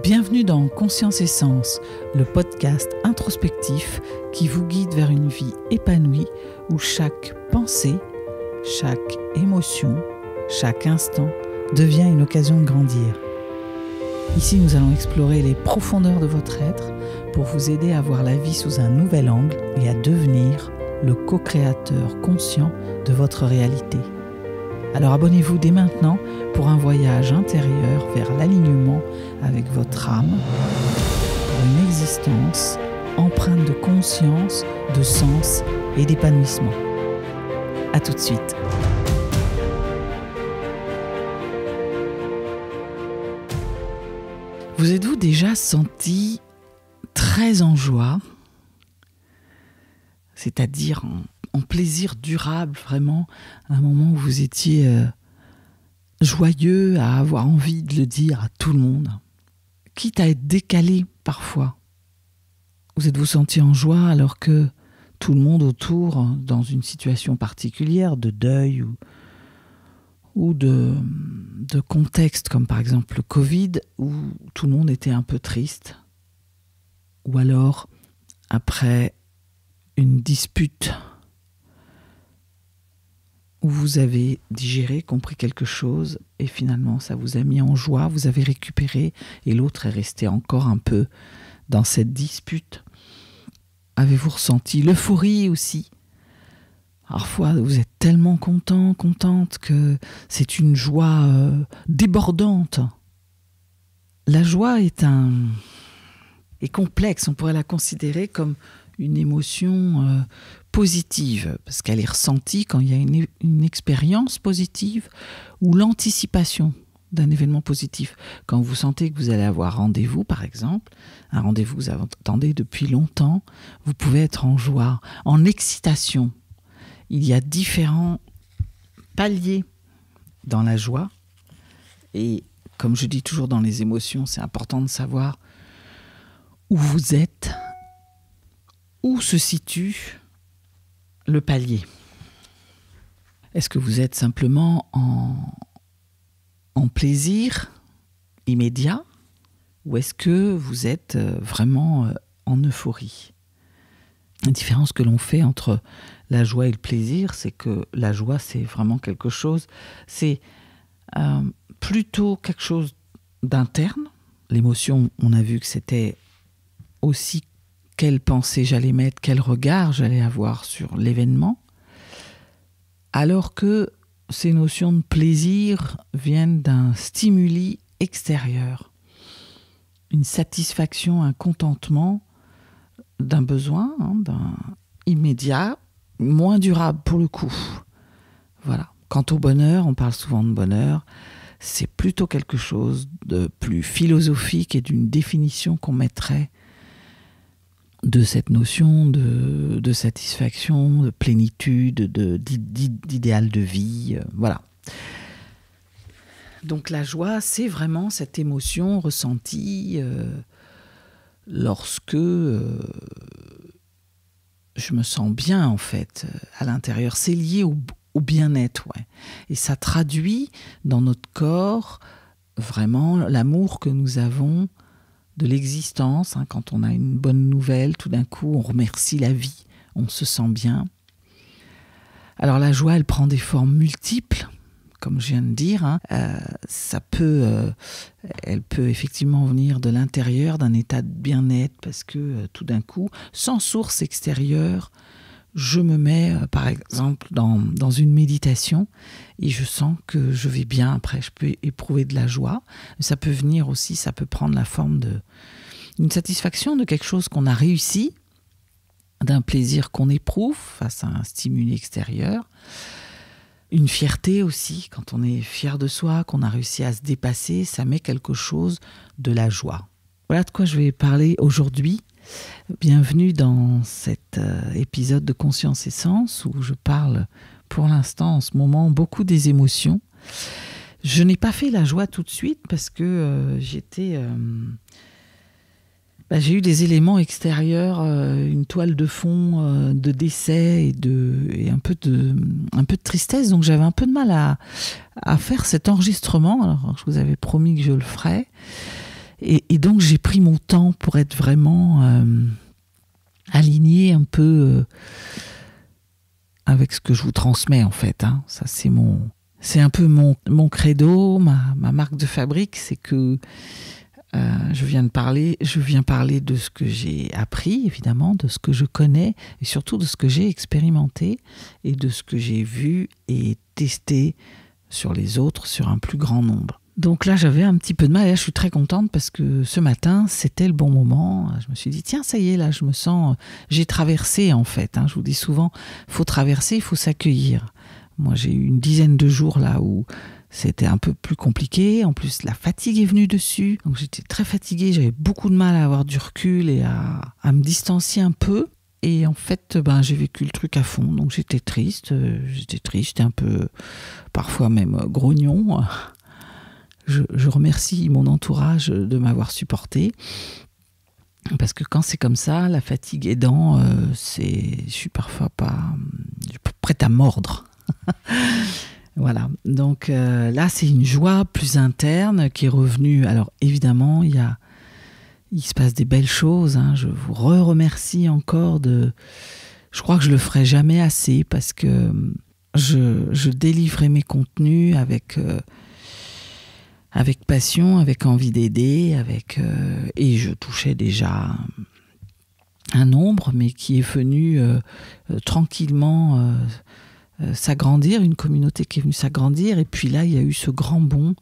Bienvenue dans Conscience et Sens, le podcast introspectif qui vous guide vers une vie épanouie où chaque pensée, chaque émotion, chaque instant devient une occasion de grandir. Ici, nous allons explorer les profondeurs de votre être pour vous aider à voir la vie sous un nouvel angle et à devenir le co-créateur conscient de votre réalité. Alors abonnez-vous dès maintenant pour un voyage intérieur vers l'alignement avec votre âme, pour une existence empreinte de conscience, de sens et d'épanouissement. À tout de suite. Vous êtes-vous déjà senti très en joie, c'est-à-dire en plaisir durable, vraiment, à un moment où vous étiez joyeux, à avoir envie de le dire à tout le monde, quitte à être décalé parfois. Vous êtes-vous senti en joie alors que tout le monde autour, dans une situation particulière de deuil ou de contexte, comme par exemple le Covid, où tout le monde était un peu triste, ou alors après une dispute où vous avez digéré, compris quelque chose et finalement ça vous a mis en joie, vous avez récupéré et l'autre est resté encore un peu dans cette dispute. Avez-vous ressenti l'euphorie aussi ? Parfois vous êtes tellement contente que c'est une joie débordante. La joie est complexe, on pourrait la considérer comme une émotion positive, parce qu'elle est ressentie quand il y a une expérience positive ou l'anticipation d'un événement positif. Quand vous sentez que vous allez avoir rendez-vous, par exemple, un rendez-vous que vous attendez depuis longtemps, vous pouvez être en joie, en excitation. Il y a différents paliers dans la joie, et comme je dis toujours dans les émotions, c'est important de savoir où vous êtes, où se situe le palier. Est-ce que vous êtes simplement en plaisir immédiat ou est-ce que vous êtes vraiment en euphorie ? La différence que l'on fait entre la joie et le plaisir, c'est que la joie, c'est vraiment quelque chose, c'est plutôt quelque chose d'interne. L'émotion, on a vu que c'était aussi quelle pensée j'allais mettre, quel regard j'allais avoir sur l'événement, alors que ces notions de plaisir viennent d'un stimuli extérieur, une satisfaction, un contentement d'un besoin, d'un immédiat, moins durable pour le coup. Voilà. Quant au bonheur, on parle souvent de bonheur, c'est plutôt quelque chose de plus philosophique et d'une définition qu'on mettrait de cette notion de satisfaction, de plénitude, d'idéal de vie, voilà. Donc la joie, c'est vraiment cette émotion ressentie lorsque je me sens bien, en fait, à l'intérieur. C'est lié au bien-être, ouais. Et ça traduit dans notre corps vraiment l'amour que nous avons de l'existence, quand on a une bonne nouvelle, tout d'un coup, on remercie la vie, on se sent bien. Alors la joie, elle prend des formes multiples, comme je viens de dire. Elle peut effectivement venir de l'intérieur, d'un état de bien-être, parce que tout d'un coup, sans source extérieure, je me mets, par exemple, dans une méditation et je sens que je vais bien. Après, je peux éprouver de la joie. Ça peut venir aussi, ça peut prendre la forme d'une satisfaction de quelque chose qu'on a réussi, d'un plaisir qu'on éprouve face à un stimuli extérieur. Une fierté aussi, quand on est fier de soi, qu'on a réussi à se dépasser, ça met quelque chose de la joie. Voilà de quoi je vais parler aujourd'hui. Bienvenue dans cet épisode de Conscience et Sens où je parle pour l'instant en ce moment beaucoup des émotions. Je n'ai pas fait la joie tout de suite parce que j'ai eu des éléments extérieurs, une toile de fond de décès et un peu de tristesse, donc j'avais un peu de mal à faire cet enregistrement. Alors je vous avais promis que je le ferais. Et donc j'ai pris mon temps pour être vraiment aligné un peu avec ce que je vous transmets en fait. Hein. Ça c'est un peu mon credo, ma marque de fabrique, c'est que je viens parler de ce que j'ai appris, évidemment, de ce que je connais, et surtout de ce que j'ai expérimenté, et de ce que j'ai vu et testé sur les autres, sur un plus grand nombre. Donc là, j'avais un petit peu de mal, et là, je suis très contente parce que ce matin, c'était le bon moment. Je me suis dit, tiens, ça y est, là, je me sens... J'ai traversé, en fait. Hein. Je vous dis souvent, il faut traverser, il faut s'accueillir. Moi, j'ai eu une dizaine de jours là où c'était un peu plus compliqué. En plus, la fatigue est venue dessus. Donc, j'étais très fatiguée. J'avais beaucoup de mal à avoir du recul et à me distancier un peu. Et en fait, j'ai vécu le truc à fond. Donc, j'étais triste. J'étais un peu, parfois même, grognon. Je remercie mon entourage de m'avoir supporté. Parce que quand c'est comme ça, la fatigue aidant, je suis parfois pas prête à mordre. Voilà, donc là c'est une joie plus interne qui est revenue. Alors évidemment il se passe des belles choses, hein. Je vous remercie encore je crois que je le ferai jamais assez parce que je délivrais mes contenus avec passion, avec envie d'aider, et je touchais déjà un nombre, mais qui est venu tranquillement s'agrandir, une communauté qui est venue s'agrandir. Et puis là, il y a eu ce grand bond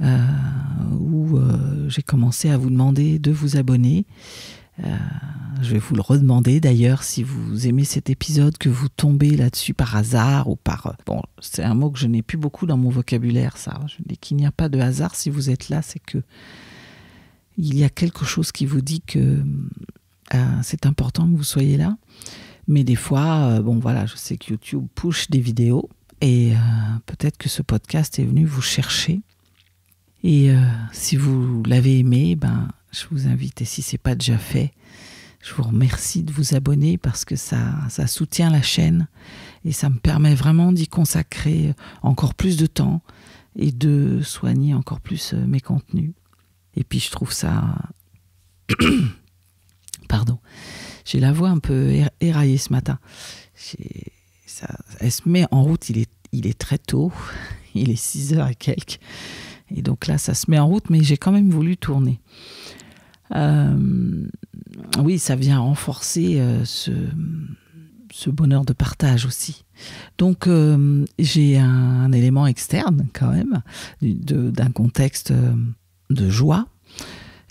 où j'ai commencé à vous demander de vous abonner. Je vais vous le redemander d'ailleurs si vous aimez cet épisode, que vous tombez là-dessus par hasard ou par... Bon, c'est un mot que je n'ai plus beaucoup dans mon vocabulaire, ça. Je dis qu'il n'y a pas de hasard. Si vous êtes là, c'est que il y a quelque chose qui vous dit que c'est important que vous soyez là. Mais des fois, je sais que YouTube push des vidéos et peut-être que ce podcast est venu vous chercher. Et si vous l'avez aimé, je vous invite, et si ce n'est pas déjà fait, je vous remercie de vous abonner parce que ça soutient la chaîne et ça me permet vraiment d'y consacrer encore plus de temps et de soigner encore plus mes contenus. Et puis je trouve ça... Pardon. J'ai la voix un peu éraillée ce matin. Elle se met en route, il est très tôt, il est 6h et quelques. Et donc là, ça se met en route, mais j'ai quand même voulu tourner. Oui, ça vient renforcer ce bonheur de partage aussi. Donc, j'ai un élément externe quand même, d'un contexte de joie.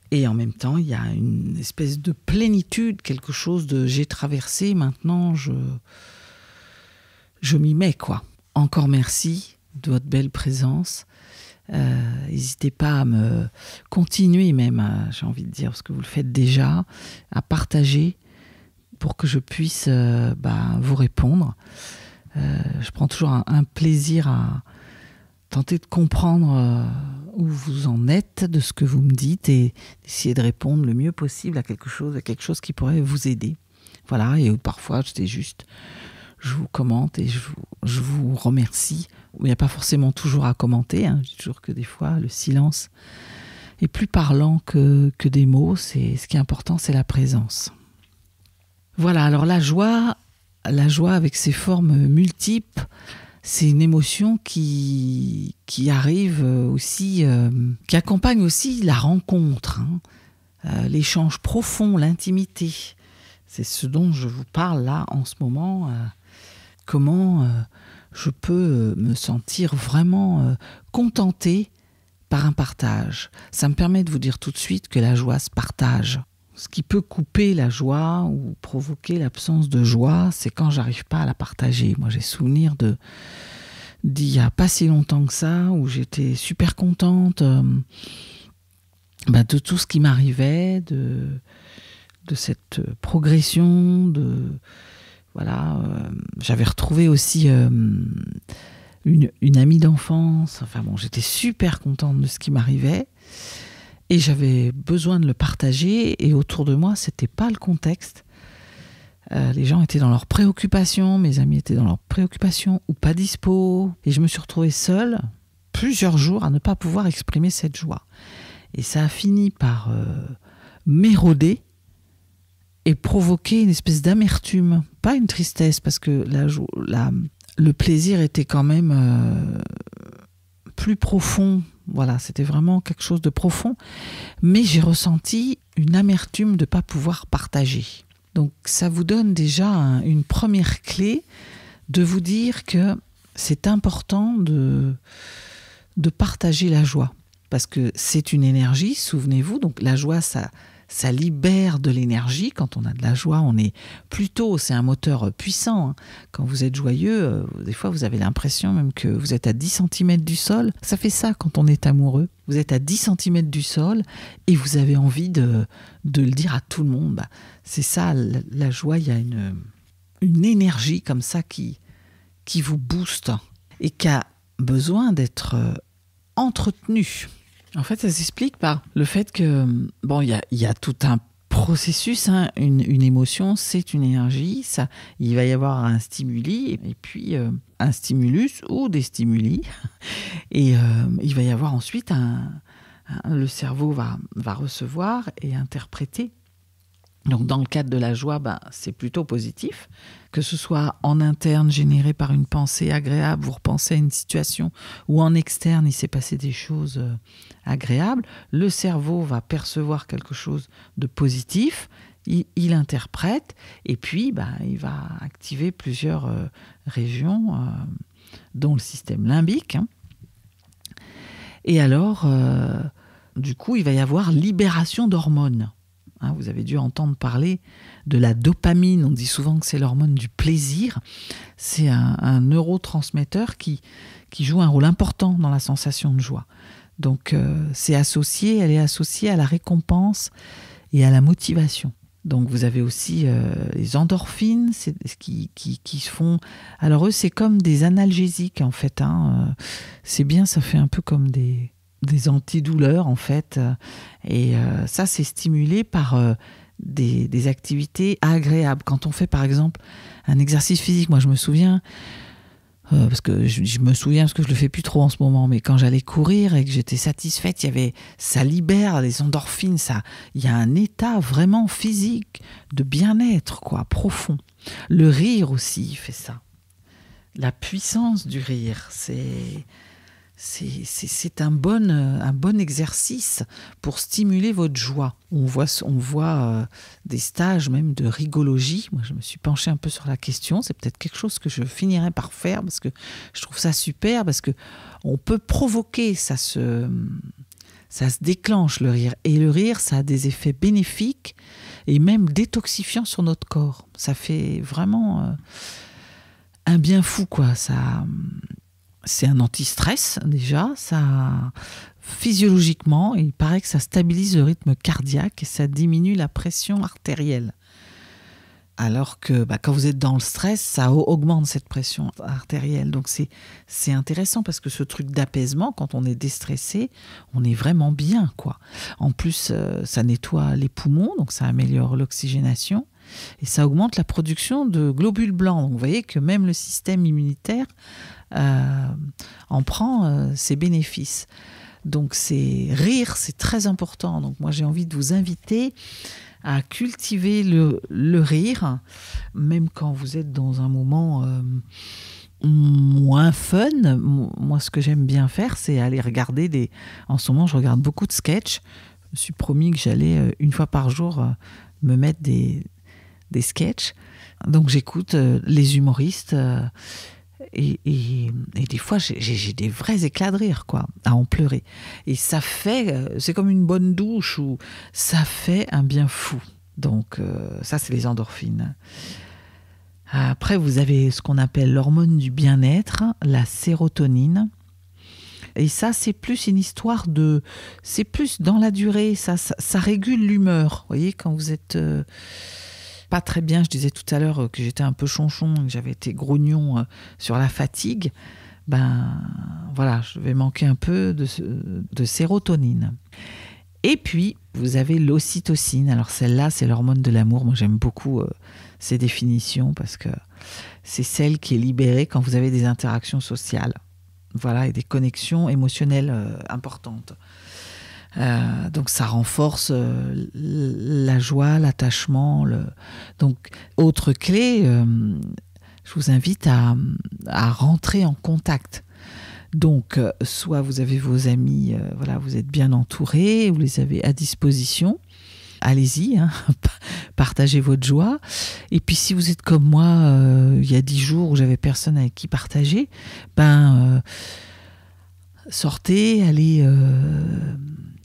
Et en même temps, il y a une espèce de plénitude, quelque chose de j'ai traversé, maintenant je m'y mets, quoi. Encore merci de votre belle présence. N'hésitez pas à me continuer même, j'ai envie de dire, parce que vous le faites déjà, à partager pour que je puisse vous répondre. Je prends toujours un plaisir à tenter de comprendre où vous en êtes, de ce que vous me dites, et d'essayer de répondre le mieux possible à quelque chose qui pourrait vous aider. Voilà, et parfois je vous commente et je vous remercie. Il n'y a pas forcément toujours à commenter, hein. Je dis toujours que des fois le silence est plus parlant que des mots. Ce qui est important, c'est la présence. Voilà, alors la joie avec ses formes multiples, c'est une émotion qui arrive aussi, qui accompagne aussi la rencontre, hein. L'échange profond, l'intimité. C'est ce dont je vous parle là en ce moment. Comment je peux me sentir vraiment contentée par un partage. Ça me permet de vous dire tout de suite que la joie se partage. Ce qui peut couper la joie ou provoquer l'absence de joie, c'est quand j'arrive pas à la partager. Moi, j'ai souvenir d'il y a pas si longtemps que ça, où j'étais super contente de tout ce qui m'arrivait, de cette progression, j'avais retrouvé aussi une amie d'enfance. Enfin bon, j'étais super contente de ce qui m'arrivait. Et j'avais besoin de le partager, et autour de moi, c'était pas le contexte. Les gens étaient dans leurs préoccupations, mes amis étaient dans leurs préoccupations ou pas dispo. Et je me suis retrouvée seule plusieurs jours à ne pas pouvoir exprimer cette joie. Et ça a fini par m'éroder et provoquer une espèce d'amertume, pas une tristesse, parce que le plaisir était quand même plus profond. Voilà, c'était vraiment quelque chose de profond. Mais j'ai ressenti une amertume de ne pas pouvoir partager. Donc ça vous donne déjà une première clé de vous dire que c'est important de partager la joie. Parce que c'est une énergie, souvenez-vous. Donc la joie, ça libère de l'énergie. Quand on a de la joie, c'est un moteur puissant. Quand vous êtes joyeux, des fois vous avez l'impression même que vous êtes à 10 cm du sol. Ça fait ça quand on est amoureux. Vous êtes à 10 cm du sol et vous avez envie de le dire à tout le monde. C'est ça, la joie, il y a une énergie comme ça qui vous booste et qui a besoin d'être entretenue. En fait, ça s'explique par le fait que, il y a tout un processus, une émotion, c'est une énergie, il va y avoir un stimuli, et puis un stimulus ou des stimuli, et il va y avoir ensuite le cerveau va recevoir et interpréter. Donc dans le cadre de la joie, c'est plutôt positif, que ce soit en interne généré par une pensée agréable, vous repensez à une situation, ou en externe il s'est passé des choses agréables, le cerveau va percevoir quelque chose de positif, il interprète, et puis il va activer plusieurs régions, dont le système limbique. Et alors, du coup, il va y avoir libération d'hormones. Vous avez dû entendre parler de la dopamine. On dit souvent que c'est l'hormone du plaisir. C'est un neurotransmetteur qui joue un rôle important dans la sensation de joie. Donc, elle est associée à la récompense et à la motivation. Donc, vous avez aussi les endorphines qui se font... Alors, eux, c'est comme des analgésiques, en fait. C'est bien, ça fait un peu comme des antidouleurs en fait, et ça c'est stimulé par des activités agréables. Quand on fait par exemple un exercice physique, moi je me souviens, parce que je me souviens parce que je le fais plus trop en ce moment, mais quand j'allais courir et que j'étais satisfaite, ça libère les endorphines, il y a un état vraiment physique de bien-être profond. Le rire aussi fait ça. La puissance du rire, c'est un bon exercice pour stimuler votre joie. On voit des stages même de rigologie. Moi, je me suis penchée un peu sur la question. C'est peut-être quelque chose que je finirai par faire parce que je trouve ça super, parce que on peut provoquer, ça se déclenche le rire. Et le rire, ça a des effets bénéfiques et même détoxifiants sur notre corps. Ça fait vraiment un bien fou, c'est un anti-stress déjà, physiologiquement, il paraît que ça stabilise le rythme cardiaque et ça diminue la pression artérielle. Alors que quand vous êtes dans le stress, ça augmente cette pression artérielle. Donc c'est intéressant parce que ce truc d'apaisement, quand on est déstressé, on est vraiment bien, En plus, ça nettoie les poumons, donc ça améliore l'oxygénation et ça augmente la production de globules blancs. Donc vous voyez que même le système immunitaire en prend ses bénéfices. Donc rire, c'est très important. Donc moi j'ai envie de vous inviter à cultiver le rire, même quand vous êtes dans un moment moins fun. Moi ce que j'aime bien faire, c'est aller regarder en ce moment je regarde beaucoup de sketchs. Je me suis promis que j'allais une fois par jour me mettre des sketchs. Donc j'écoute les humoristes et des fois j'ai des vrais éclats de rire à en pleurer, et ça fait c'est comme une bonne douche où ça fait un bien fou. Donc ça c'est les endorphines. Après vous avez ce qu'on appelle l'hormone du bien-être, la sérotonine, et ça c'est plus une histoire c'est plus dans la durée, ça régule l'humeur. Vous voyez, quand vous êtes pas très bien, je disais tout à l'heure que j'étais un peu chonchon, que j'avais été grognon sur la fatigue, voilà, je vais manquer un peu de sérotonine. Et puis, vous avez l'ocytocine. Alors celle-là, c'est l'hormone de l'amour. Moi, j'aime beaucoup ces définitions parce que c'est celle qui est libérée quand vous avez des interactions sociales. Voilà, et des connexions émotionnelles importantes. Donc ça renforce la joie, l'attachement. Donc autre clé, je vous invite à rentrer en contact. Donc soit vous avez vos amis, vous êtes bien entourés, vous les avez à disposition. Allez-y, partagez votre joie. Et puis si vous êtes comme moi, il y a 10 jours où j'avais personne avec qui partager, sortez, allez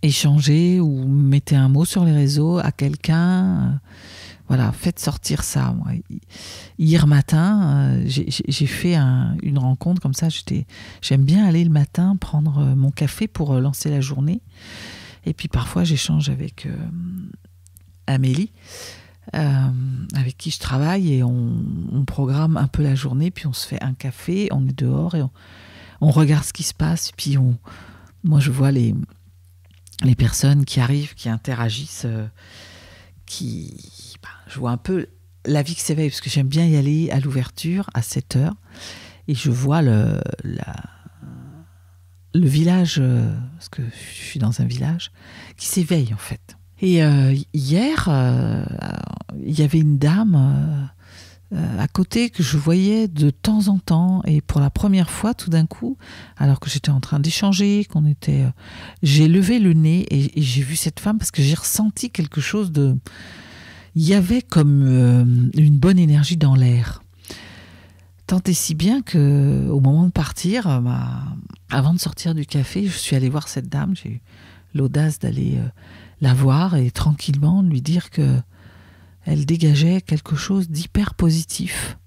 échanger ou mettez un mot sur les réseaux à quelqu'un. Faites sortir ça. Moi, hier matin, j'ai fait une rencontre comme ça. J'aime bien aller le matin prendre mon café pour lancer la journée. Et puis parfois, j'échange avec Amélie, avec qui je travaille, et on programme un peu la journée, puis on se fait un café, on est dehors et on regarde ce qui se passe. Puis moi, je vois les personnes qui arrivent, qui interagissent, je vois un peu la vie qui s'éveille, parce que j'aime bien y aller à l'ouverture, à 7h, et je vois le village, parce que je suis dans un village, qui s'éveille en fait. Et hier, il y avait une dame à côté que je voyais de temps en temps, et pour la première fois, tout d'un coup, alors que j'étais en train d'échanger, j'ai levé le nez et j'ai vu cette femme, parce que j'ai ressenti quelque chose de... Il y avait comme une bonne énergie dans l'air. Tant et si bien qu'au moment de partir, avant de sortir du café, je suis allée voir cette dame. J'ai eu l'audace d'aller la voir et tranquillement lui dire qu'elle dégageait quelque chose d'hyper positif.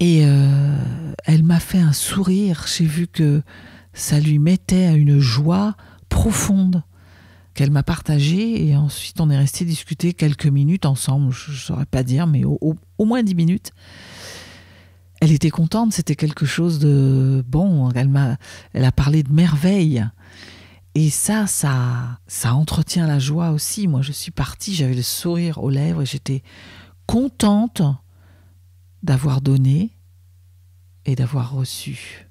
Et elle m'a fait un sourire. J'ai vu que ça lui mettait une joie profonde qu'elle m'a partagée. Et ensuite, on est resté discuter quelques minutes ensemble. Je ne saurais pas dire, mais au moins 10 minutes. Elle était contente, c'était quelque chose de bon. Elle a parlé de merveille. Et ça entretient la joie aussi. Moi, je suis partie, j'avais le sourire aux lèvres et j'étais contente d'avoir donné et d'avoir reçu,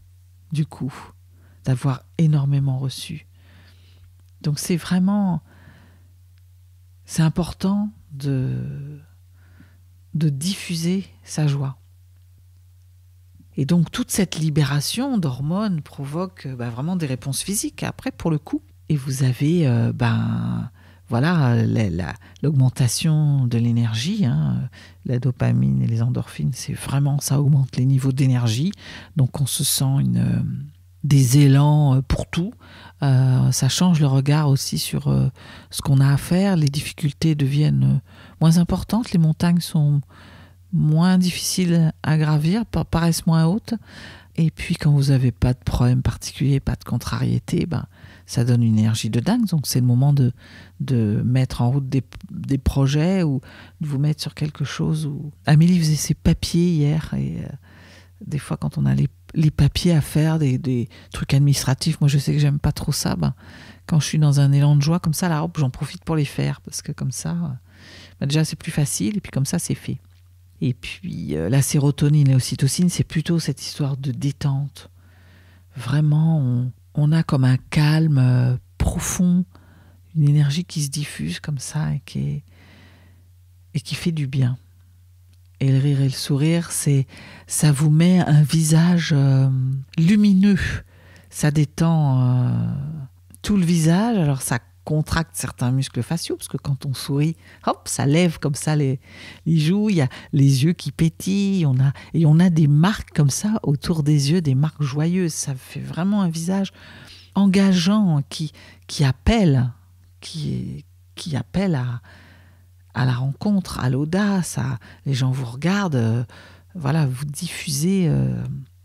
du coup, d'avoir énormément reçu. Donc c'est important de diffuser sa joie. Et donc toute cette libération d'hormones provoque vraiment des réponses physiques après pour le coup. Et vous avez l'augmentation de l'énergie, la dopamine et les endorphines, c'est vraiment, ça augmente les niveaux d'énergie. Donc on se sent des élans pour tout. Ça change le regard aussi sur ce qu'on a à faire. Les difficultés deviennent moins importantes. Les montagnes sont moins difficiles à gravir, paraissent moins hautes. Et puis quand vous n'avez pas de problème particulier, pas de contrariété, ça donne une énergie de dingue. Donc c'est le moment de mettre en route des projets ou de vous mettre sur quelque chose. Amélie faisait ses papiers hier et des fois quand on a les papiers à faire, des trucs administratifs, moi je sais que j'aime pas trop ça, quand je suis dans un élan de joie comme ça, là, hop, j'en profite pour les faire parce que comme ça, déjà c'est plus facile et puis comme ça c'est fait. Et puis la sérotonine et l'ocytocine, c'est plutôt cette histoire de détente. Vraiment, on a comme un calme profond, une énergie qui se diffuse comme ça et qui fait du bien. Et le rire et le sourire, ça vous met un visage lumineux. Ça détend tout le visage. Alors ça contracte certains muscles faciaux, parce que quand on sourit, hop, ça lève comme ça les joues, il y a les yeux qui pétillent, on a des marques comme ça autour des yeux, des marques joyeuses. Ça fait vraiment un visage engageant qui appelle, qui appelle à la rencontre, à l'audace. Les gens vous regardent, vous diffusez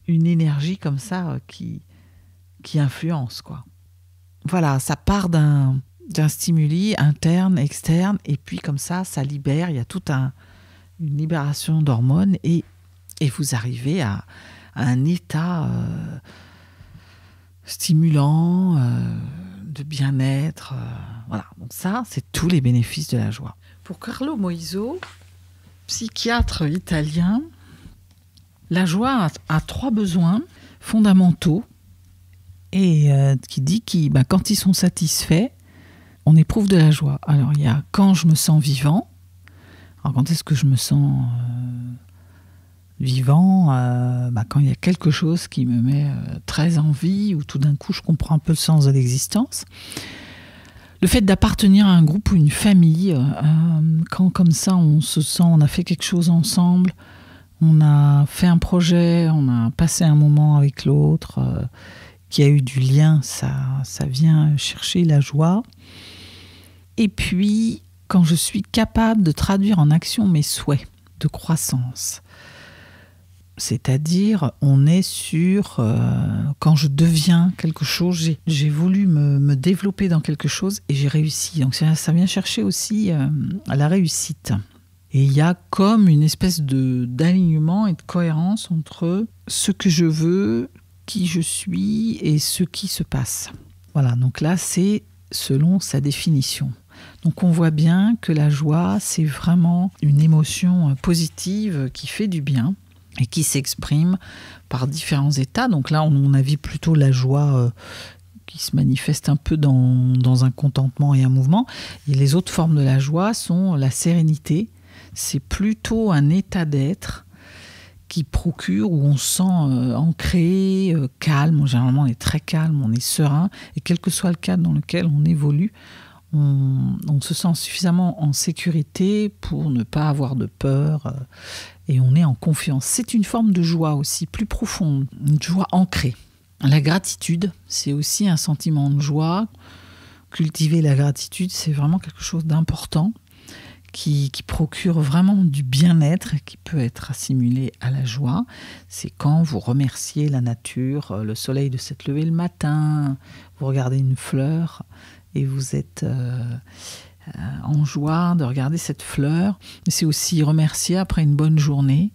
une énergie comme ça qui influence, quoi. Voilà, ça part d'un stimuli interne, externe, et puis comme ça libère, il y a toute une libération d'hormones, et vous arrivez à un état stimulant, de bien-être. Voilà, donc ça, c'est tous les bénéfices de la joie. Pour Carlo Moiso, psychiatre italien, la joie a 3 besoins fondamentaux et qui dit que quand ils sont satisfaits, on éprouve de la joie. Alors il y a quand je me sens vivant. Alors quand est-ce que je me sens vivant, quand il y a quelque chose qui me met très en vie, ou tout d'un coup je comprends un peu le sens de l'existence. Le fait d'appartenir à un groupe ou une famille, quand comme ça on se sent, on a fait quelque chose ensemble, on a fait un projet, on a passé un moment avec l'autre, qui a eu du lien, ça vient chercher la joie. Et puis, quand je suis capable de traduire en action mes souhaits de croissance, c'est-à-dire, on est sur quand je deviens quelque chose, j'ai voulu me développer dans quelque chose et j'ai réussi. Donc ça vient chercher aussi à la réussite. Et il y a comme une espèce d'alignement et de cohérence entre ce que je veux, qui je suis et ce qui se passe. Voilà, donc là, c'est selon sa définition. Donc on voit bien que la joie, c'est vraiment une émotion positive qui fait du bien et qui s'exprime par différents états. Donc là, on a vu plutôt la joie qui se manifeste un peu dans un contentement et un mouvement. Et les autres formes de la joie sont la sérénité. C'est plutôt un état d'être qui procure, où on se sent ancré, calme. Généralement, on est très calme, on est serein. Et quel que soit le cadre dans lequel on évolue, on se sent suffisamment en sécurité pour ne pas avoir de peur et on est en confiance. C'est une forme de joie aussi, plus profonde, une joie ancrée. La gratitude, c'est aussi un sentiment de joie. Cultiver la gratitude, c'est vraiment quelque chose d'important qui procure vraiment du bien-être, qui peut être assimilé à la joie. C'est quand vous remerciez la nature, le soleil de s'être levé le matin, vous regardez une fleur et vous êtes en joie de regarder cette fleur. C'est aussi remercier après une bonne journée.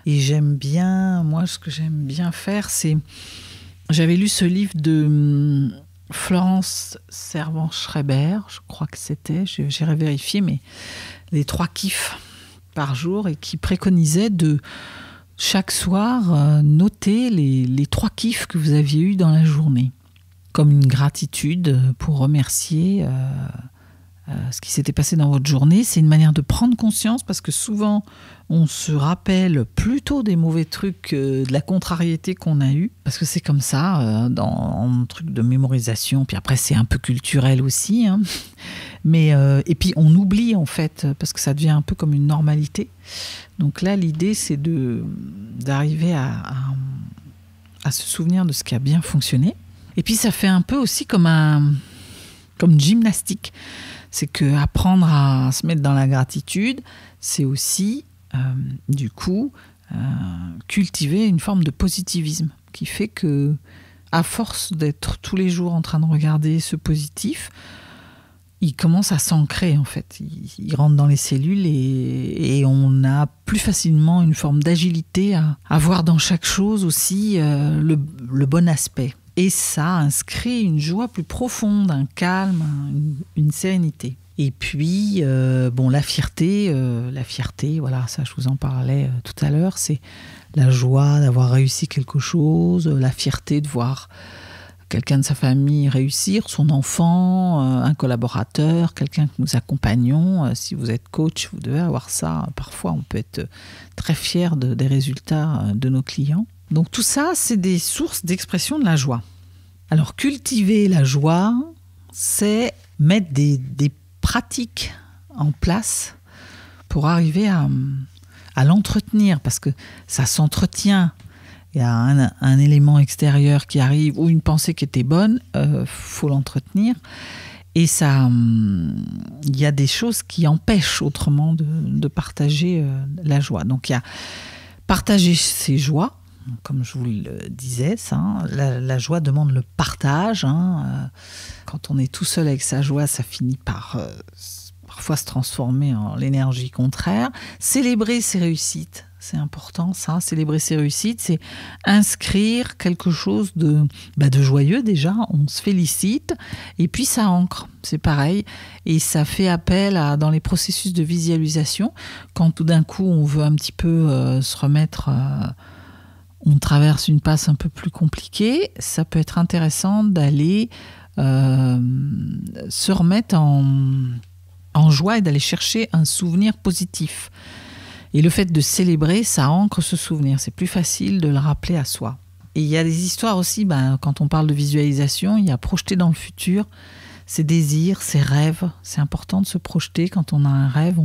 Et j'aime bien, moi ce que j'aime bien faire, c'est... J'avais lu ce livre de Florence Servan-Schreiber, je crois que c'était, j'irai vérifier, mais les 3 kiffs par jour, et qui préconisait de chaque soir noter les 3 kiffs que vous aviez eus dans la journée, comme une gratitude pour remercier ce qui s'était passé dans votre journée. C'est une manière de prendre conscience, parce que souvent on se rappelle plutôt des mauvais trucs, de la contrariété qu'on a eue, parce que c'est comme ça dans un truc de mémorisation. Puis après c'est un peu culturel aussi, hein. Mais et puis on oublie en fait, parce que ça devient un peu comme une normalité. Donc là l'idée c'est d'arriver à se souvenir de ce qui a bien fonctionné. Et puis ça fait un peu aussi comme une gymnastique. C'est que apprendre à se mettre dans la gratitude, c'est aussi, du coup, cultiver une forme de positivisme qui fait que, à force d'être tous les jours en train de regarder ce positif, il commence à s'ancrer en fait. Il rentre dans les cellules et on a plus facilement une forme d'agilité à voir dans chaque chose aussi le bon aspect. Et ça inscrit une joie plus profonde, un calme, une sérénité. Et puis, la fierté, voilà, ça je vous en parlais tout à l'heure, c'est la joie d'avoir réussi quelque chose, la fierté de voir quelqu'un de sa famille réussir, son enfant, un collaborateur, quelqu'un que nous accompagnons. Si vous êtes coach, vous devez avoir ça. Parfois, on peut être très fier des résultats de nos clients. Donc tout ça, c'est des sources d'expression de la joie. Alors cultiver la joie, c'est mettre des pratiques en place pour arriver à l'entretenir, parce que ça s'entretient. Il y a un élément extérieur qui arrive ou une pensée qui était bonne, faut l'entretenir. Et ça, il y a des choses qui empêchent autrement de partager la joie. Donc il y a partager ses joies. Comme je vous le disais, la joie demande le partage. Quand on est tout seul avec sa joie, ça finit par parfois se transformer en l'énergie contraire. Célébrer ses réussites, c'est important ça. Célébrer ses réussites, c'est inscrire quelque chose de joyeux déjà. On se félicite et puis ça ancre, c'est pareil. Et ça fait appel dans les processus de visualisation, quand tout d'un coup on veut un petit peu se remettre on traverse une passe un peu plus compliquée, ça peut être intéressant d'aller se remettre en joie et d'aller chercher un souvenir positif. Et le fait de célébrer, ça ancre ce souvenir. C'est plus facile de le rappeler à soi. Et il y a des histoires aussi, quand on parle de visualisation, il y a projeter dans le futur ses désirs, ses rêves. C'est important de se projeter quand on a un rêve.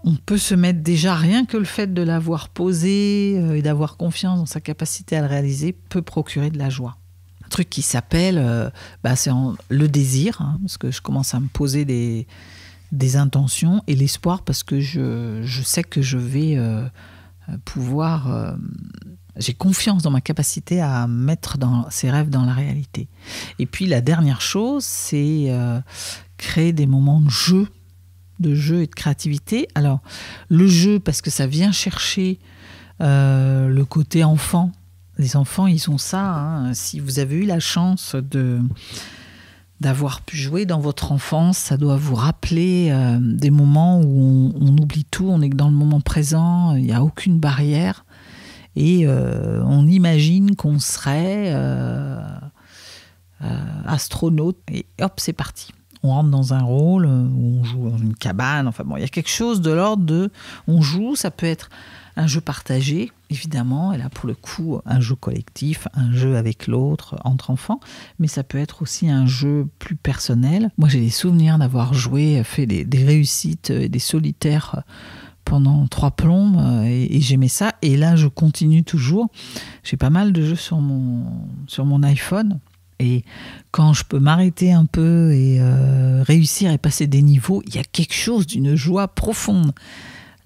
On peut se mettre déjà, rien que le fait de l'avoir posé et d'avoir confiance dans sa capacité à le réaliser peut procurer de la joie. Un truc qui s'appelle c'est le désir, parce que je commence à me poser des intentions, et l'espoir parce que je sais que je vais pouvoir... j'ai confiance dans ma capacité à mettre ces rêves dans la réalité. Et puis la dernière chose, c'est créer des moments de jeu et de créativité. Alors, le jeu, parce que ça vient chercher le côté enfant. Les enfants, ils ont ça. Si vous avez eu la chance d'avoir pu jouer dans votre enfance, ça doit vous rappeler des moments où on oublie tout, on est dans le moment présent, il n'y a aucune barrière. Et on imagine qu'on serait astronaute. Et hop, c'est parti. On rentre dans un rôle où on joue dans une cabane. Enfin bon, il y a quelque chose de l'ordre de... On joue, ça peut être un jeu partagé, évidemment. Et là, pour le coup, un jeu collectif, un jeu avec l'autre, entre enfants. Mais ça peut être aussi un jeu plus personnel. Moi, j'ai des souvenirs d'avoir joué, fait des réussites, des solitaires pendant 3 plombes. Et j'aimais ça. Et là, je continue toujours. J'ai pas mal de jeux sur mon iPhone. Et quand je peux m'arrêter un peu et réussir et passer des niveaux, il y a quelque chose d'une joie profonde.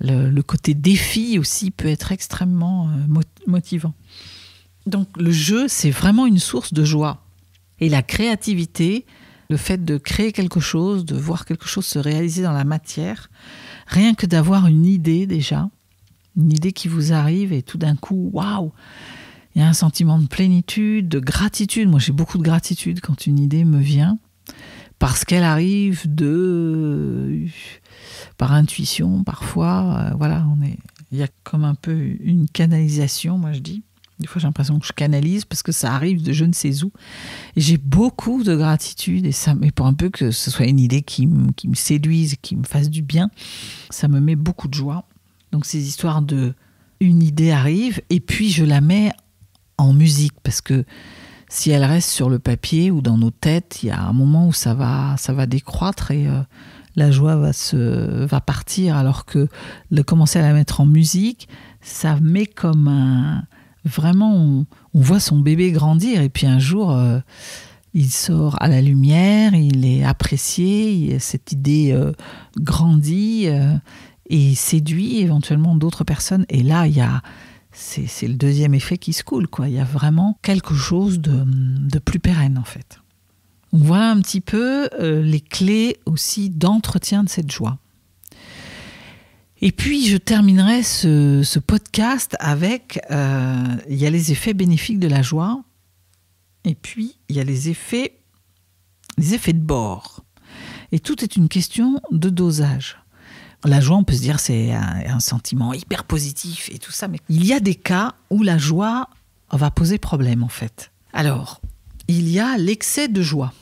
Le côté défi aussi peut être extrêmement motivant. Donc le jeu, c'est vraiment une source de joie. Et la créativité, le fait de créer quelque chose, de voir quelque chose se réaliser dans la matière, rien que d'avoir une idée déjà, une idée qui vous arrive et tout d'un coup, waouh! Il y a un sentiment de plénitude, de gratitude. Moi, j'ai beaucoup de gratitude quand une idée me vient, parce qu'elle arrive par intuition, parfois. Il y a comme un peu une canalisation, moi je dis. Des fois, j'ai l'impression que je canalise parce que ça arrive de je ne sais où. Et j'ai beaucoup de gratitude. Et pour un peu que ce soit une idée qui me séduise, qui me fasse du bien, ça me met beaucoup de joie. Donc, ces histoires une idée arrive et puis je la mets en musique, parce que si elle reste sur le papier ou dans nos têtes, il y a un moment où ça va décroître et la joie va partir, alors que de commencer à la mettre en musique, ça met comme vraiment, on voit son bébé grandir et puis un jour, il sort à la lumière, il est apprécié, cette idée grandit et séduit éventuellement d'autres personnes. Et là, c'est le deuxième effet qui se coule, quoi. Il y a vraiment quelque chose de plus pérenne, en fait. Donc voilà un petit peu les clés aussi d'entretien de cette joie. Et puis, je terminerai ce podcast avec... il y a les effets bénéfiques de la joie, et puis il y a les effets de bord. Et tout est une question de dosage. La joie, on peut se dire, c'est un sentiment hyper positif et tout ça, mais il y a des cas où la joie va poser problème, en fait. Alors, il y a l'excès de joie.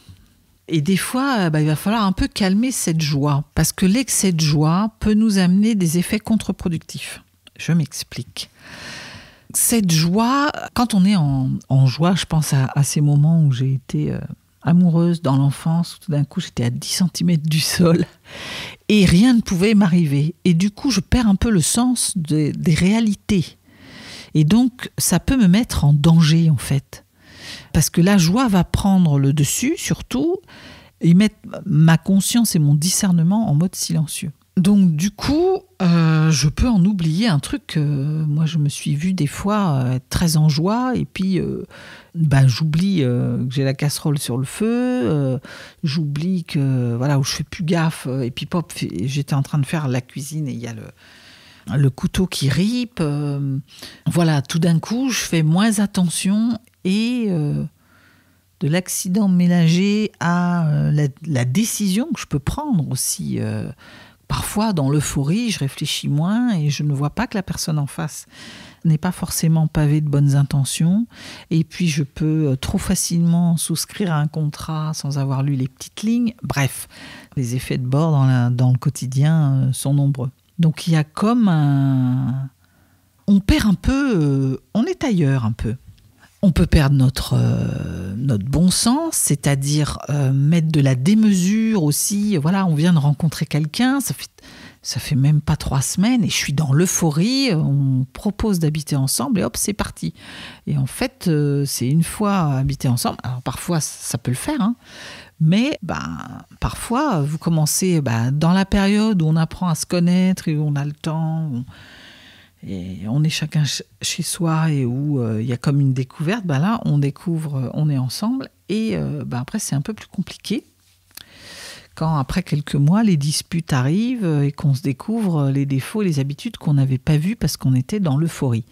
Et des fois, il va falloir un peu calmer cette joie, parce que l'excès de joie peut nous amener des effets contre-productifs. Je m'explique. Cette joie, quand on est en joie, je pense à ces moments où j'ai été... amoureuse dans l'enfance, où tout d'un coup j'étais à 10 cm du sol et rien ne pouvait m'arriver. Et du coup, je perds un peu le sens des réalités. Et donc, ça peut me mettre en danger, en fait. Parce que la joie va prendre le dessus, surtout, et mettre ma conscience et mon discernement en mode silencieux. Donc, du coup, je peux en oublier un truc. Moi, je me suis vue des fois être très en joie et puis j'oublie que j'ai la casserole sur le feu, j'oublie que, où je fais plus gaffe. Et puis, pop, j'étais en train de faire la cuisine et il y a le couteau qui ripe. Tout d'un coup, je fais moins attention et de l'accident mélangé à la décision que je peux prendre aussi Parfois, dans l'euphorie, je réfléchis moins et je ne vois pas que la personne en face n'est pas forcément pavée de bonnes intentions. Et puis, je peux trop facilement souscrire à un contrat sans avoir lu les petites lignes. Bref, les effets de bord dans le quotidien sont nombreux. Donc, il y a comme un... On perd un peu... on est ailleurs un peu. On peut perdre notre bon sens, c'est-à-dire mettre de la démesure aussi. Voilà, on vient de rencontrer quelqu'un, ça fait même pas 3 semaines et je suis dans l'euphorie, on propose d'habiter ensemble et hop, c'est parti. Et en fait, c'est une fois habiter ensemble, alors parfois ça peut le faire, hein, mais parfois vous commencez dans la période où on apprend à se connaître et où on a le temps... et on est chacun chez soi et où il y a comme une découverte, là on découvre, on est ensemble et après c'est un peu plus compliqué quand après quelques mois les disputes arrivent et qu'on se découvre les défauts et les habitudes qu'on n'avait pas vues parce qu'on était dans l'euphorie.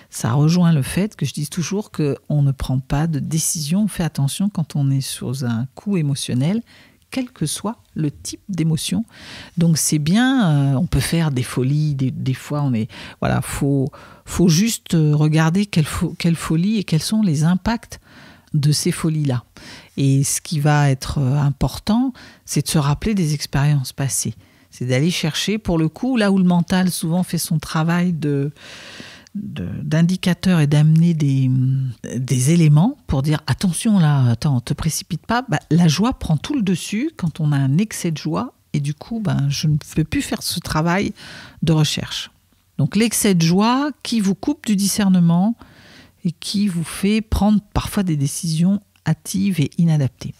Ça rejoint le fait que je dis toujours qu'on ne prend pas de décision, on fait attention quand on est sous un coup émotionnel, quel que soit le type d'émotion. Donc c'est bien, on peut faire des folies, des fois on est... Voilà, faut juste regarder quelle folie et quels sont les impacts de ces folies-là. Et ce qui va être important, c'est de se rappeler des expériences passées. C'est d'aller chercher, pour le coup, là où le mental souvent fait son travail d'indicateur et d'amener des éléments pour dire attention là, attends, te précipite pas. La joie prend tout le dessus quand on a un excès de joie et du coup, je ne peux plus faire ce travail de recherche. Donc l'excès de joie qui vous coupe du discernement et qui vous fait prendre parfois des décisions hâtives et inadaptées.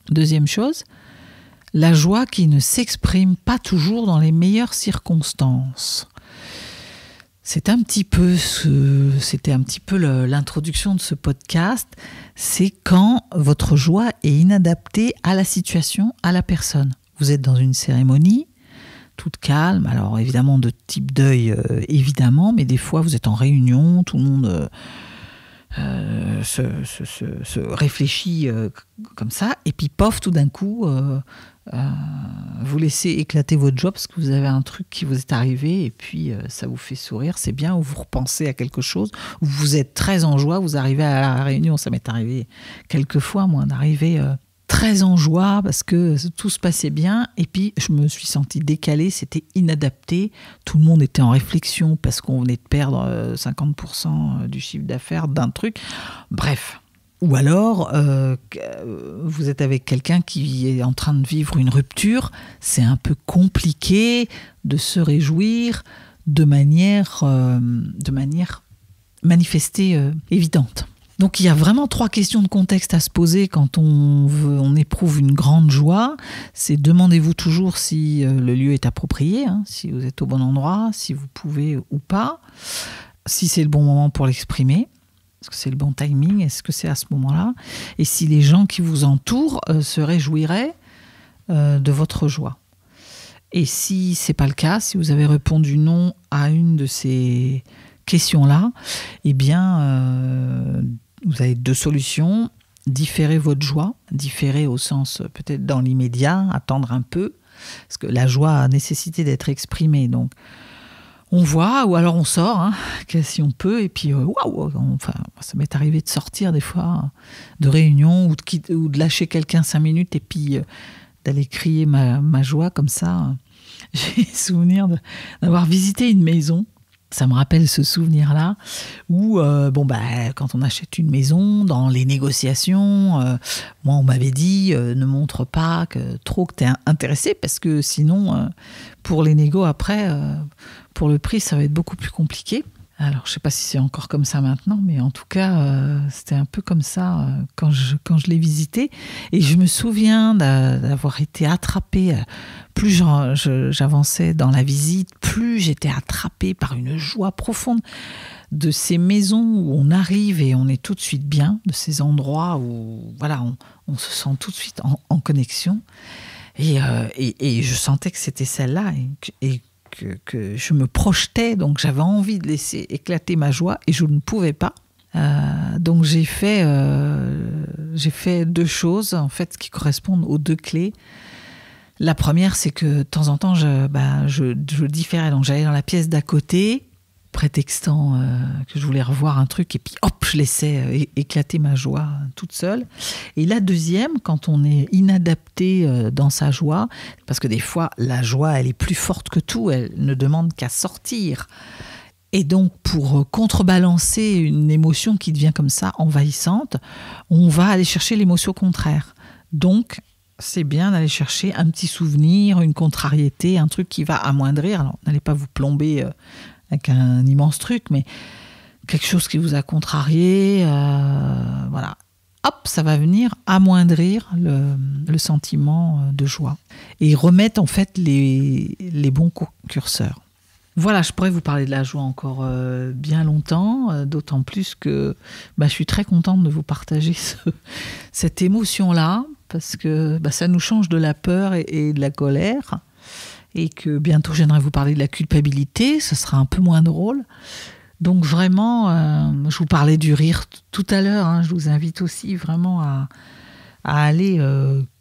Deuxième chose, la joie qui ne s'exprime pas toujours dans les meilleures circonstances. C'était un petit peu l'introduction de ce podcast. C'est quand votre joie est inadaptée à la situation, à la personne. Vous êtes dans une cérémonie, toute calme. Alors évidemment de type deuil, évidemment, mais des fois vous êtes en réunion, tout le monde se réfléchit comme ça, et puis pof, tout d'un coup, vous laissez éclater votre joie parce que vous avez un truc qui vous est arrivé et puis ça vous fait sourire, c'est bien, ou vous repensez à quelque chose, ou vous êtes très en joie, vous arrivez à la réunion, ça m'est arrivé quelques fois, moi, d'arriver très en joie parce que tout se passait bien et puis je me suis sentie décalée, c'était inadapté, tout le monde était en réflexion parce qu'on venait de perdre 50% du chiffre d'affaires d'un truc, bref. Ou alors, vous êtes avec quelqu'un qui est en train de vivre une rupture, c'est un peu compliqué de se réjouir de manière manifestée, évidente. Donc il y a vraiment 3 questions de contexte à se poser quand on éprouve une grande joie. C'est demandez-vous toujours si le lieu est approprié, si vous êtes au bon endroit, si vous pouvez ou pas, si c'est le bon moment pour l'exprimer. Est-ce que c'est le bon timing? Est-ce que c'est à ce moment-là? Et si les gens qui vous entourent se réjouiraient de votre joie. Et si ce n'est pas le cas, si vous avez répondu non à une de ces questions-là, eh bien, vous avez 2 solutions. Différer votre joie, différer au sens peut-être dans l'immédiat, attendre un peu, parce que la joie a nécessité d'être exprimée, donc on voit, ou alors on sort, si on peut, et puis waouh, ça m'est arrivé de sortir des fois de réunion ou de lâcher quelqu'un 5 minutes et puis d'aller crier ma joie comme ça. J'ai souvenir d'avoir visité une maison. Ça me rappelle ce souvenir-là où, quand on achète une maison, dans les négociations, moi, on m'avait dit ne montre pas que tu es intéressé parce que sinon, pour les négos après, pour le prix, ça va être beaucoup plus compliqué. Alors, je ne sais pas si c'est encore comme ça maintenant, mais en tout cas, c'était un peu comme ça quand je l'ai visité. Et je me souviens d'avoir été attrapée. Plus j'avançais dans la visite, plus j'étais attrapée par une joie profonde de ces maisons où on arrive et on est tout de suite bien, de ces endroits où voilà, on se sent tout de suite en connexion. Et je sentais que c'était celle-là et que je me projetais, donc j'avais envie de laisser éclater ma joie et je ne pouvais pas. Donc j'ai fait 2 choses en fait qui correspondent aux 2 clés. La première, c'est que de temps en temps, je différais. Donc, j'allais dans la pièce d'à côté, prétextant que je voulais revoir un truc, et puis hop, je laissais éclater ma joie toute seule. Et la deuxième, quand on est inadapté dans sa joie, parce que des fois, la joie, elle est plus forte que tout, elle ne demande qu'à sortir. Et donc, pour contrebalancer une émotion qui devient comme ça envahissante, on va aller chercher l'émotion contraire. Donc, c'est bien d'aller chercher un petit souvenir, une contrariété, un truc qui va amoindrir. Alors, n'allez pas vous plomber avec un immense truc, mais quelque chose qui vous a contrarié, voilà. Hop, ça va venir amoindrir le sentiment de joie et remettre en fait les bons curseurs. Voilà, je pourrais vous parler de la joie encore bien longtemps, d'autant plus que je suis très contente de vous partager cette émotion-là, parce que ça nous change de la peur et de la colère, et que bientôt j'aimerais vous parler de la culpabilité, ce sera un peu moins drôle. Donc vraiment, je vous parlais du rire tout à l'heure, hein, je vous invite aussi vraiment à aller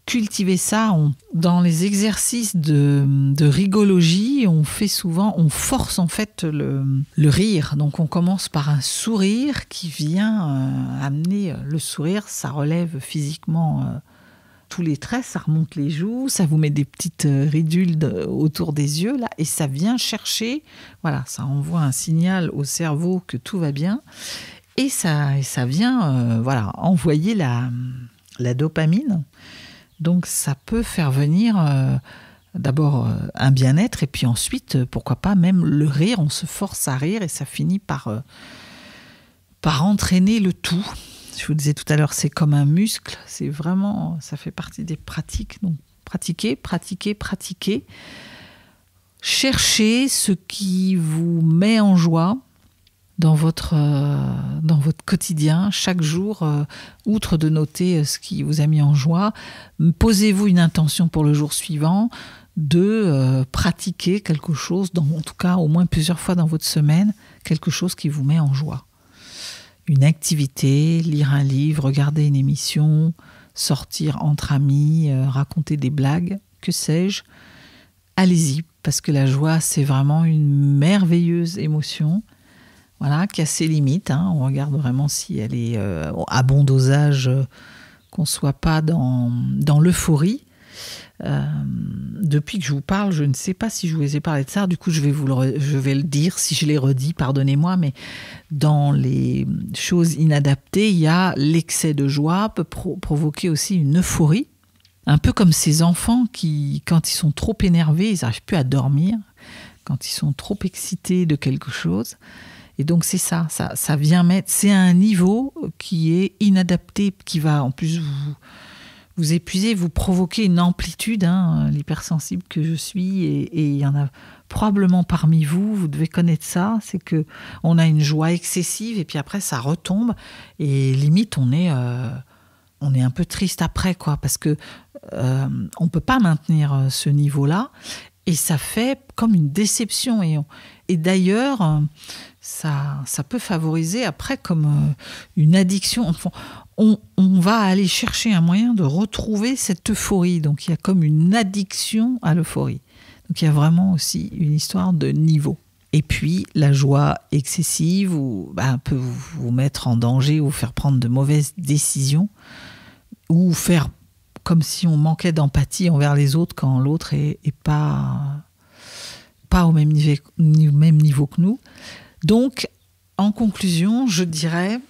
cultiver ça. Dans les exercices de rigologie, on force en fait le rire. Donc on commence par un sourire qui vient amener le sourire, ça relève physiquement tous les traits, ça remonte les joues, ça vous met des petites ridules autour des yeux là, et ça vient chercher, voilà, ça envoie un signal au cerveau que tout va bien, et ça vient envoyer la dopamine. Donc ça peut faire venir d'abord un bien-être, et puis ensuite, pourquoi pas même le rire, on se force à rire et ça finit par entraîner le tout. Je vous disais tout à l'heure, c'est comme un muscle, c'est vraiment, ça fait partie des pratiques. Donc pratiquez. Cherchez ce qui vous met en joie dans votre quotidien, chaque jour, outre de noter ce qui vous a mis en joie, posez-vous une intention pour le jour suivant de pratiquer quelque chose, en tout cas au moins plusieurs fois dans votre semaine, quelque chose qui vous met en joie. Une activité, lire un livre, regarder une émission, sortir entre amis, raconter des blagues, que sais-je. Allez-y, parce que la joie, c'est vraiment une merveilleuse émotion. Voilà, qui a ses limites. Hein. On regarde vraiment si elle est à bon dosage, qu'on ne soit pas dans l'euphorie. Depuis que je vous parle, je ne sais pas si je vous ai parlé de ça. Du coup, je vais le dire. Si je l'ai redit, pardonnez-moi. Mais dans les choses inadaptées, il y a l'excès de joie peut provoquer aussi une euphorie. Un peu comme ces enfants qui, quand ils sont trop énervés, ils n'arrivent plus à dormir. Quand ils sont trop excités de quelque chose. Et donc c'est ça vient mettre, c'est un niveau qui est inadapté, qui va en plus vous épuiser, vous provoquer une amplitude, hein, l'hypersensible que je suis, et il y en a probablement parmi vous, vous devez connaître ça, c'est que on a une joie excessive et puis après ça retombe et limite on est un peu triste après, quoi, parce que on peut pas maintenir ce niveau-là. Et ça fait comme une déception. Et d'ailleurs, ça peut favoriser après comme une addiction. Enfin, on va aller chercher un moyen de retrouver cette euphorie. Donc il y a comme une addiction à l'euphorie. Donc il y a vraiment aussi une histoire de niveau. Et puis la joie excessive peut vous mettre en danger, vous faire prendre de mauvaises décisions, ou faire comme si on manquait d'empathie envers les autres quand l'autre est pas au même niveau que nous. Donc, en conclusion, je dirais,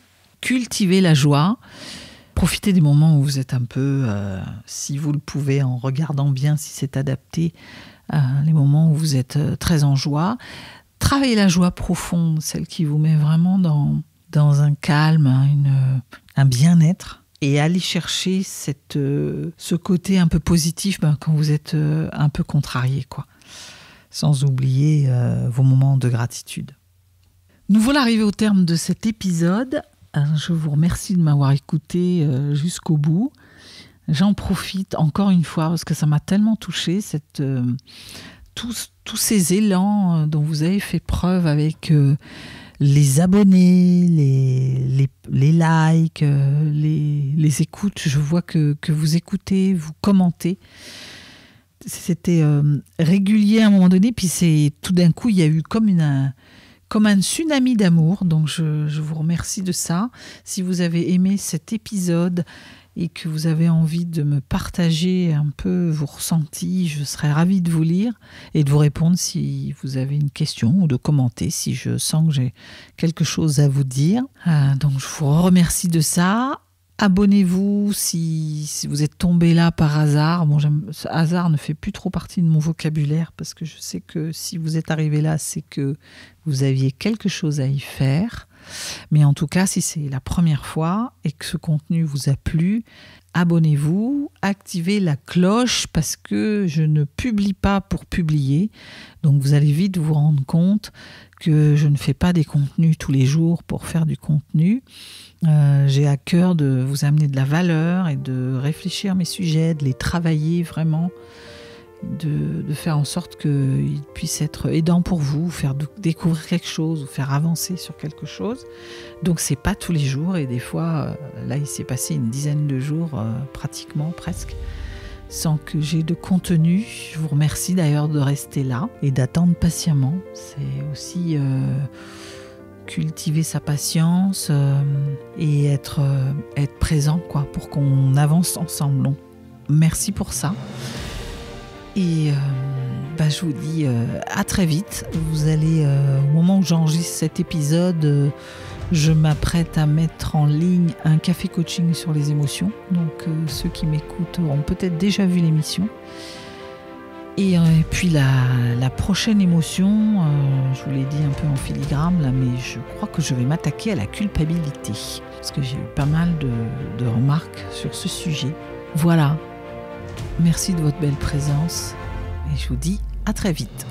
cultivez la joie, profitez des moments où vous êtes un peu, si vous le pouvez, en regardant bien si c'est adapté, les moments où vous êtes très en joie. Travaillez la joie profonde, celle qui vous met vraiment dans un calme, un bien-être. Et aller chercher ce côté un peu positif quand vous êtes un peu contrarié, quoi. Sans oublier vos moments de gratitude. Nous voilà arrivés au terme de cet épisode. Je vous remercie de m'avoir écouté jusqu'au bout. J'en profite encore une fois parce que ça m'a tellement touchée, tous ces élans dont vous avez fait preuve avec les abonnés, les likes, les écoutes. Je vois que vous écoutez, vous commentez. c'était régulier à un moment donné, puis tout d'un coup, il y a eu comme un tsunami d'amour. Donc, je vous remercie de ça. Si vous avez aimé cet épisode et que vous avez envie de me partager un peu vos ressentis, je serais ravie de vous lire et de vous répondre si vous avez une question ou de commenter si je sens que j'ai quelque chose à vous dire. Donc, je vous remercie de ça. Abonnez-vous si vous êtes tombé là par hasard. Bon, ce hasard ne fait plus trop partie de mon vocabulaire parce que je sais que si vous êtes arrivé là, c'est que vous aviez quelque chose à y faire. Mais en tout cas, si c'est la première fois et que ce contenu vous a plu, abonnez-vous, activez la cloche parce que je ne publie pas pour publier. Donc vous allez vite vous rendre compte que je ne fais pas des contenus tous les jours pour faire du contenu. J'ai à cœur de vous amener de la valeur et de réfléchir à mes sujets, de les travailler vraiment, de faire en sorte qu'ils puissent être aidants pour vous, faire découvrir quelque chose, ou faire avancer sur quelque chose. Donc c'est pas tous les jours et des fois, là il s'est passé une dizaine de jours, pratiquement, presque, sans que j'ai de contenu. Je vous remercie d'ailleurs de rester là et d'attendre patiemment. C'est aussi cultiver sa patience et être présent quoi, pour qu'on avance ensemble. Donc, merci pour ça. Et je vous dis à très vite. Vous allez, au moment où j'enregistre cet épisode, je m'apprête à mettre en ligne un café coaching sur les émotions. Donc ceux qui m'écoutent auront peut-être déjà vu l'émission. Et puis la prochaine émotion, je vous l'ai dit un peu en filigrane, là, mais je crois que je vais m'attaquer à la culpabilité. Parce que j'ai eu pas mal de remarques sur ce sujet. Voilà. Merci de votre belle présence. Et je vous dis à très vite.